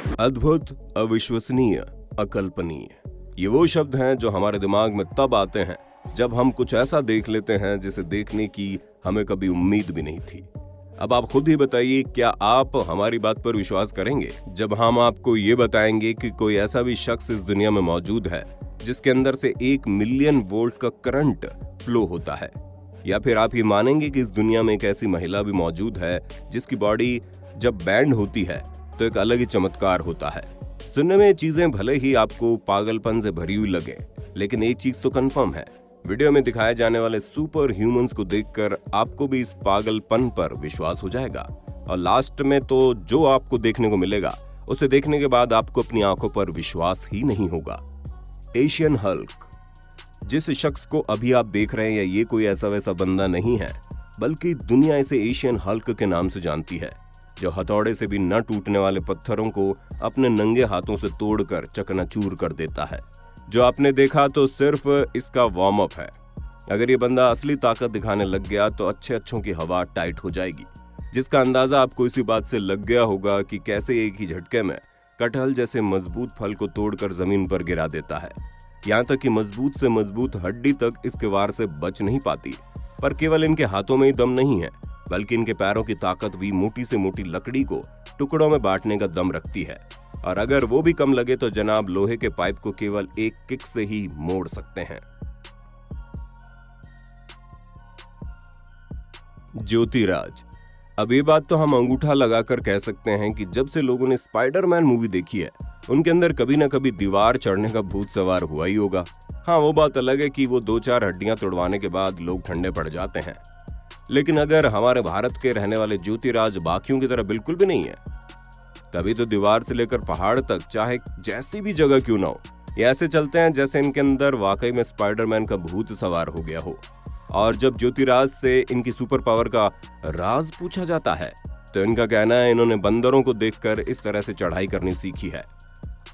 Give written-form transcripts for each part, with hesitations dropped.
अद्भुत, अविश्वसनीय, अकल्पनीय, ये वो शब्द हैं जो हमारे दिमाग में तब आते हैं जब हम कुछ ऐसा देख लेते हैं जिसे देखने की हमें कभी उम्मीद भी नहीं थी। अब आप खुद ही बताइए, क्या आप हमारी बात पर विश्वास करेंगे जब हम आपको ये बताएंगे कि कोई ऐसा भी शख्स इस दुनिया में मौजूद है जिसके अंदर से 1 मिलियन वोल्ट का करंट फ्लो होता है? या फिर आप ये मानेंगे कि इस दुनिया में एक ऐसी महिला भी मौजूद है जिसकी बॉडी जब बैंड होती है तो एक अलग ही चमत्कार होता है? सुनने में ये चीजें भले ही आपको पागलपन से भरी हुई लगे, लेकिन एक चीज तो कंफर्म है, वीडियो में दिखाए जाने वाले सुपर ह्यूमंस को देखकर आपको भी इस पागलपन पर विश्वास हो जाएगा। और लास्ट में तो जो आपको देखने को मिलेगा उसे देखने के बाद आपको अपनी आंखों पर विश्वास ही नहीं होगा। Asian Hulk. जिस शख्स को अभी आप देख रहे हैं, ये कोई ऐसा वैसा बंदा नहीं है, बल्कि दुनिया इसे एशियन हल्क के नाम से जानती है, जो हथौड़े से भी न टूटने वाले पत्थरों को अपने नंगे हाथों से तोड़कर चकनाचूर कर देता है। जो आपने देखा तो सिर्फ इसका वार्म अप है। अगर ये बंदा असली ताकत दिखाने लग गया तो अच्छों की हवा टाइट हो जाएगी, जिसका अंदाजा आपको इसी बात से लग गया होगा कि कैसे एक ही झटके में कटहल जैसे मजबूत फल को तोड़कर जमीन पर गिरा देता है। यहाँ तक कि मजबूत से मजबूत हड्डी तक इसके वार से बच नहीं पाती। पर केवल इनके हाथों में ही दम नहीं है, बल्कि इनके पैरों की ताकत भी मोटी से मोटी लकड़ी को टुकड़ों में बांटने का दम रखती है। और अगर वो भी कम लगे तो जनाब लोहे के पाइप को केवल एक किक से ही मोड़ सकते हैं। ज्योतिराज। अब ये बात तो हम अंगूठा लगाकर कह सकते हैं कि जब से लोगों ने स्पाइडरमैन मूवी देखी है, उनके अंदर कभी ना कभी दीवार चढ़ने का भूत सवार हुआ ही होगा। हाँ, वो बात अलग है कि वो 2-4 हड्डियां तोड़वाने के बाद लोग ठंडे पड़ जाते हैं, लेकिन अगर हमारे भारत के रहने वाले ज्योतिराज बाकियों की तरह बिल्कुल भी नहीं है, तभी तो दीवार से लेकर पहाड़ तक चाहे जैसी भी जगह क्यों ना हो, ये ऐसे चलते हैं जैसे इनके अंदर वाकई में स्पाइडरमैन का भूत सवार हो गया हो। और जब ज्योतिराज से इनकी सुपर पावर का राज पूछा जाता है तो इनका कहना है इन्होंने बंदरों को देखकर इस तरह से चढ़ाई करनी सीखी है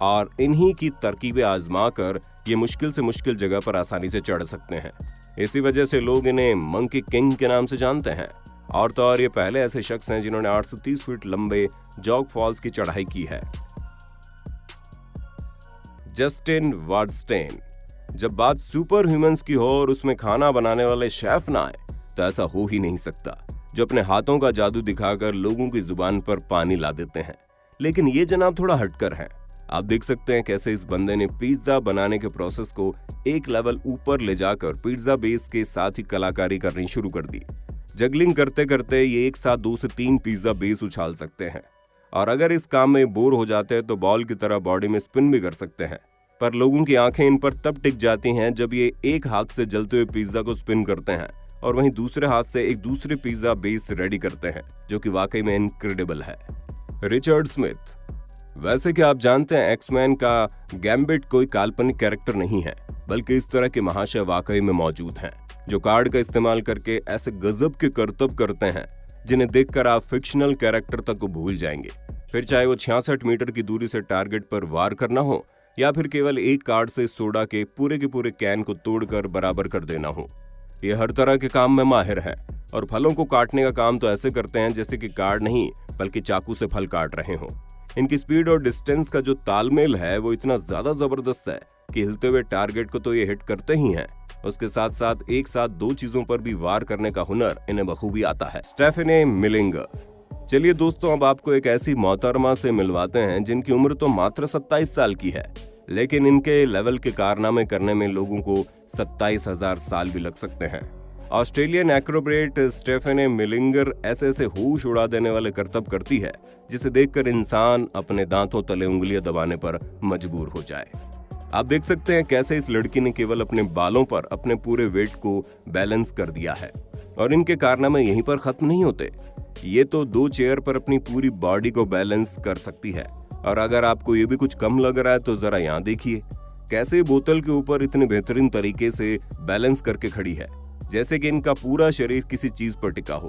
और इन्हीं की तरकीबें आजमा कर ये मुश्किल से मुश्किल जगह पर आसानी से चढ़ सकते हैं। इसी वजह से लोग इन्हें मंकी किंग के नाम से जानते हैं। और तो और ये पहले ऐसे शख्स हैं जिन्होंने 830 फीट लंबे जॉग फॉल्स की चढ़ाई की है। जस्टिन वार्डस्टेन। जब बात सुपर ह्यूमंस की हो और उसमें खाना बनाने वाले शेफ ना आए तो ऐसा हो ही नहीं सकता, जो अपने हाथों का जादू दिखाकर लोगों की जुबान पर पानी ला देते हैं। लेकिन ये जनाब थोड़ा हटकर है। आप देख सकते हैं कैसे इस बंदे ने पिज्जा बनाने के प्रोसेस को एक लेवल ऊपर ले जाकर पिज्जा बेस के साथ ही कलाकारी करनी शुरू कर दी। जगलिंग करते करते ये एक साथ 2 से 3 पिज्जा बेस उछाल सकते हैं और अगर इस काम में बोर हो जाते हैं तो बॉल की तरह बॉडी में स्पिन भी कर सकते हैं। पर लोगों की आंखें इन पर तब टिक जाती हैं जब ये एक हाथ से जलते हुए पिज्जा को स्पिन करते हैं और वहीं दूसरे हाथ से एक दूसरे पिज्जा बेस रेडी करते हैं, जो कि वाकई में इनक्रेडिबल है। Richard Smith. वैसे कि आप जानते हैं एक्समैन का गैम्बिट कोई काल्पनिक कैरेक्टर नहीं है, बल्कि इस तरह के महाशय वाकई में मौजूद हैं, जो कार्ड का इस्तेमाल करके ऐसे गजब के करतब करते हैं जिन्हें देखकर आप फिक्शनल कैरेक्टर तक को भूल जाएंगे। फिर चाहे वो 66 मीटर की दूरी से टारगेट पर वार करना हो या फिर केवल एक कार्ड से सोडा के पूरे कैन को तोड़कर बराबर कर देना हो। ये हर तरह के काम में माहिर है और फलों को काटने का काम तो ऐसे करते हैं जैसे कि कार्ड नहीं बल्कि चाकू से फल काट रहे हों। इनकी स्पीड और डिस्टेंस का जो तालमेल है वो इतना ज्यादा जबरदस्त है कि हिलते हुए टारगेट को तो ये हिट करते ही हैं, उसके साथ साथ एक साथ 2 चीजों पर भी वार करने का हुनर इन्हें बखूबी आता है। स्टेफनी मिलिंगर। चलिए दोस्तों, अब आपको एक ऐसी मोहतरमा से मिलवाते हैं जिनकी उम्र तो मात्र 27 साल की है, लेकिन इनके लेवल के कारनामे करने में लोगों को 27,000 साल भी लग सकते हैं। ऑस्ट्रेलियन एक्रोबेट स्टेफनी मिलिंगर ऐसे होश उड़ा देने वाले करतब करती है जिसे देखकर इंसान अपने दांतों तले उंगलियां दबाने पर मजबूर हो जाए। आप देख सकते हैं कैसे इस लड़की ने केवल अपने बालों पर अपने पूरे वेट को बैलेंस कर दिया है और इनके कारनामे यहीं पर खत्म नहीं होते। ये तो 2 चेयर पर अपनी पूरी बॉडी को बैलेंस कर सकती है। और अगर आपको ये भी कुछ कम लग रहा है तो जरा यहाँ देखिए कैसे बोतल के ऊपर इतने बेहतरीन तरीके से बैलेंस करके खड़ी है, जैसे कि इनका पूरा शरीर किसी चीज पर टिका हो।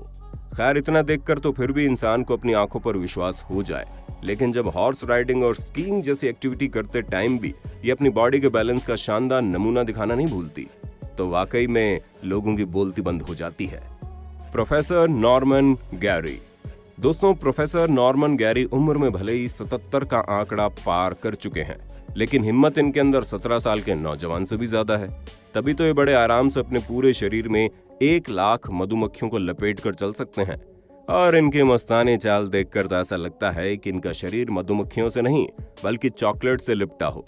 खैर, इतना देखकर तो फिर भी इंसान को अपनी आंखों पर विश्वास हो जाए, लेकिन जब हॉर्स राइडिंग और स्कीइंग जैसी एक्टिविटी करते टाइम भी ये अपनी बॉडी के बैलेंस का शानदार नमूना दिखाना नहीं भूलती, तो वाकई में लोगों की बोलती बंद हो जाती है। Professor Norman Gary. दोस्तों, प्रोफेसर नॉर्मन गैरी उम्र में भले ही 77 का आंकड़ा पार कर चुके हैं, लेकिन हिम्मत इनके अंदर 17 साल के नौजवान से भी ज्यादा है। तभी तो ये बड़े आराम से अपने पूरे शरीर में 1 लाख मधुमक्खियों को लपेट कर चल सकते हैं। और इनके मस्तानी चाल देखकर तो ऐसा लगता है कि इनका शरीर मधुमक्खियों से नहीं बल्कि चॉकलेट से लिपटा हो।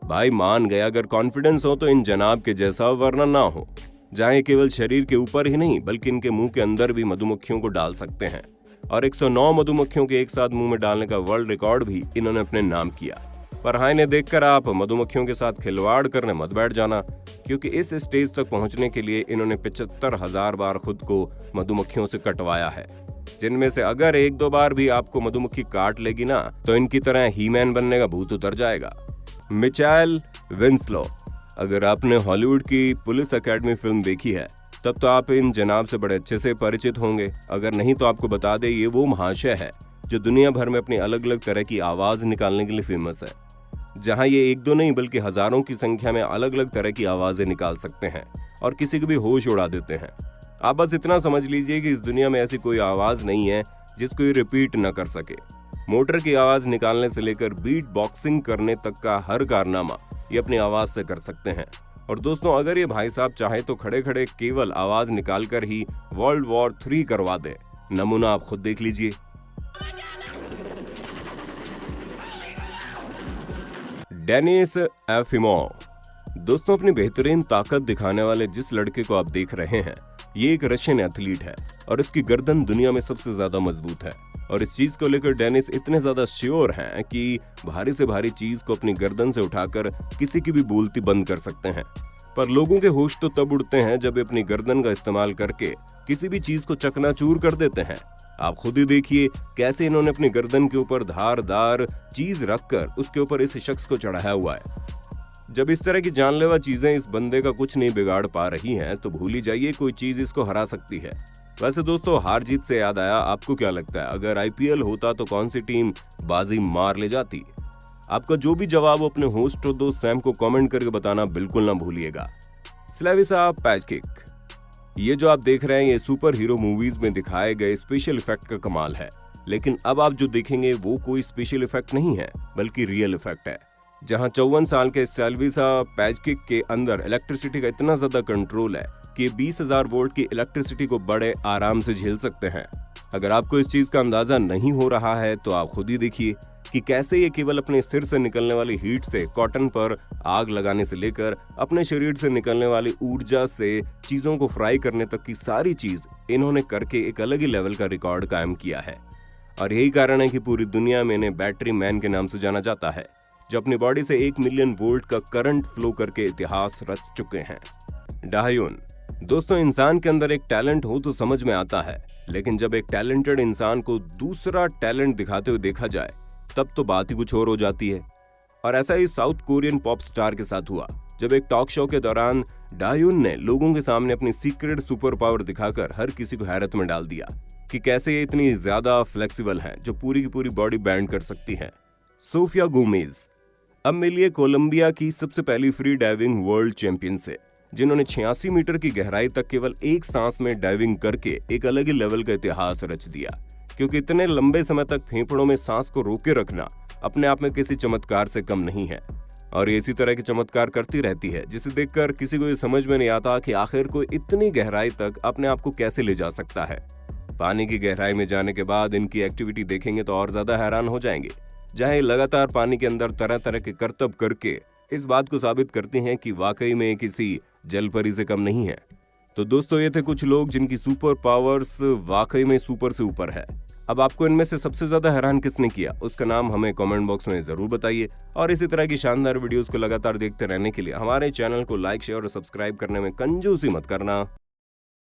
भाई मान गया, अगर कॉन्फिडेंस हो तो इन जनाब के जैसा वर्णन ना हो, जहाँ ये केवल शरीर के ऊपर ही नहीं बल्कि इनके मुंह के अंदर भी मधुमक्खियों को डाल सकते हैं। और 109 मधुमक्खियों के एक साथ मुंह में डालने का वर्ल्ड रिकॉर्ड भी इन्होंने अपने नाम किया। पर हाँ, इन्हें देखकर आप मधुमक्खियों के साथ खिलवाड़ करने मत बैठ जाना, क्योंकि इस स्टेज तक पहुंचने के लिए इन्होंने 75,000 बार खुद को मधुमक्खियों से कटवाया है, जिनमें से अगर 1-2 बार भी आपको मधुमक्खी काट लेगी ना तो इनकी तरह हीमैन बनने का भूत उतर जाएगा। Mitchell Winslow. अगर आपने हॉलीवुड की पुलिस एकेडमी फिल्म देखी है तब तो आप इन जनाब से बड़े अच्छे से परिचित होंगे। अगर नहीं तो आपको बता दें, ये वो महाशय है जो दुनिया भर में अपनी अलग अलग तरह की आवाज निकालने के लिए फेमस है, जहां ये 1-2 नहीं बल्कि हजारों की संख्या में अलग अलग तरह की आवाजें निकाल सकते हैं और किसी को भी होश उड़ा देते हैं। आप बस इतना समझ लीजिए कि इस दुनिया में ऐसी कोई आवाज नहीं है जिसको ये रिपीट न कर सके। मोटर की आवाज निकालने से लेकर बीट बॉक्सिंग करने तक का हर कारनामा ये अपनी आवाज से कर सकते हैं। और दोस्तों, अगर ये भाई साहब चाहे तो खड़े खड़े केवल आवाज निकालकर ही वर्ल्ड वॉर 3 करवा दे। नमूना आप खुद देख लीजिए। डेनिस एफिमोव। दोस्तों, अपनी बेहतरीन ताकत दिखाने वाले जिस लड़के को आप देख रहे हैं, ये एक रशियन एथलीट है और इसकी गर्दन दुनिया में सबसे ज्यादा मजबूत है। और इस चीज को लेकर डेनिस इतने ज्यादा श्योर हैं कि भारी से भारी चीज को अपनी गर्दन से उठाकर किसी की भी बोलती बंद कर सकते हैं। पर लोगों के होश तो तब उड़ते हैं जब वे अपनी गर्दन का इस्तेमाल करके किसी भी चीज को चकनाचूर कर देते हैं। आप खुद ही देखिए कैसे इन्होंने अपनी गर्दन के ऊपर धारदार चीज रखकर उसके ऊपर इस शख्स को चढ़ाया हुआ है। जब इस तरह की जानलेवा चीजें इस बंदे का कुछ नहीं बिगाड़ पा रही हैं, तो भूल ही जाइए कोई चीज इसको हरा सकती है। वैसे दोस्तों, हार जीत से याद आया, आपको क्या लगता है अगर आईपीएल होता तो कौन सी टीम बाजी मार ले जाती? आपका जो भी जवाब अपने होस्ट और दोस्त सैम को कमेंट करके बताना बिल्कुल ना भूलिएगा। स्लेविसा पैचकिक। ये जो आप देख रहे हैं, ये सुपर हीरो मूवीज में दिखाए गए स्पेशल इफेक्ट का कमाल है, लेकिन अब आप जो देखेंगे वो कोई स्पेशल इफेक्ट नहीं है बल्कि रियल इफेक्ट है। जहां 54 साल के स्लेविसा पैचकिक के अंदर इलेक्ट्रिसिटी का इतना ज्यादा कंट्रोल है कि 20,000 वोल्ट की इलेक्ट्रिसिटी को बड़े आराम से झेल सकते हैं। अगर आपको इस चीज का अंदाजा नहीं हो रहा है तो आप खुद ही देखिए कि कैसे ये केवल अपने सिर से निकलने वाली हीट से कॉटन पर आग लगाने से लेकर अपने शरीर से निकलने वाली ऊर्जा से चीजों को फ्राई करने तक की सारी चीज इन्होंने करके एक अलग ही लेवल का रिकॉर्ड कायम किया है। और यही कारण है कि पूरी दुनिया में इन्हें बैटरी मैन के नाम से जाना जाता है, जो अपनी बॉडी से 1 मिलियन वोल्ट का करंट फ्लो करके इतिहास रच चुके हैं। डाह्युन। दोस्तों, इंसान के अंदर एक टैलेंट हो तो समझ में आता है, लेकिन जब एक टैलेंटेड इंसान को दूसरा टैलेंट दिखाते हुए देखा जाए तब तो बात ही कुछ और हो जाती है। और ऐसा ही साउथ कोरियन पॉप स्टार के साथ हुआ, जब एक टॉक शो के दौरान डाह्युन ने लोगों के सामने अपनी सीक्रेट सुपर पावर दिखाकर हर किसी को हैरत में डाल दिया कि कैसे ये इतनी ज्यादा फ्लेक्सिबल है जो पूरी की पूरी बॉडी बैंड कर सकती है। Sofia Gomez. अब मिलिए कोलंबिया की सबसे पहली फ्री डाइविंग वर्ल्ड चैंपियन से, जिन्होंने 86 मीटर की गहराई तक केवल एक सांस में डाइविंग करके एक अलग ही लेवल का इतिहास रच दिया। क्योंकि इतने लंबे समय तक फेफड़ों में सांस को रोके रखना अपने आप में किसी चमत्कार से कम नहीं है। और ये इसी तरह के चमत्कार करती रहती है, जिसे देखकर किसी को ये समझ में नहीं आता कि आखिर कोई इतनी गहराई तक अपने आप को कैसे ले जा सकता है। पानी की गहराई में जाने के बाद इनकी एक्टिविटी देखेंगे तो और ज्यादा हैरान हो जाएंगे, जहां ये लगातार पानी के अंदर तरह तरह के करतब करके इस बात को साबित करती हैं कि वाकई में किसी जलपरी से कम नहीं है। तो दोस्तों, ये थे कुछ लोग जिनकी सुपर पावर्स वाकई में सुपर से ऊपर है। अब आपको इनमें से सबसे ज्यादा हैरान किसने किया, उसका नाम हमें कमेंट बॉक्स में जरूर बताइए। और इसी तरह की शानदार वीडियोस को लगातार देखते रहने के लिए हमारे चैनल को लाइक, शेयर और सब्सक्राइब करने में कंजूसी मत करना।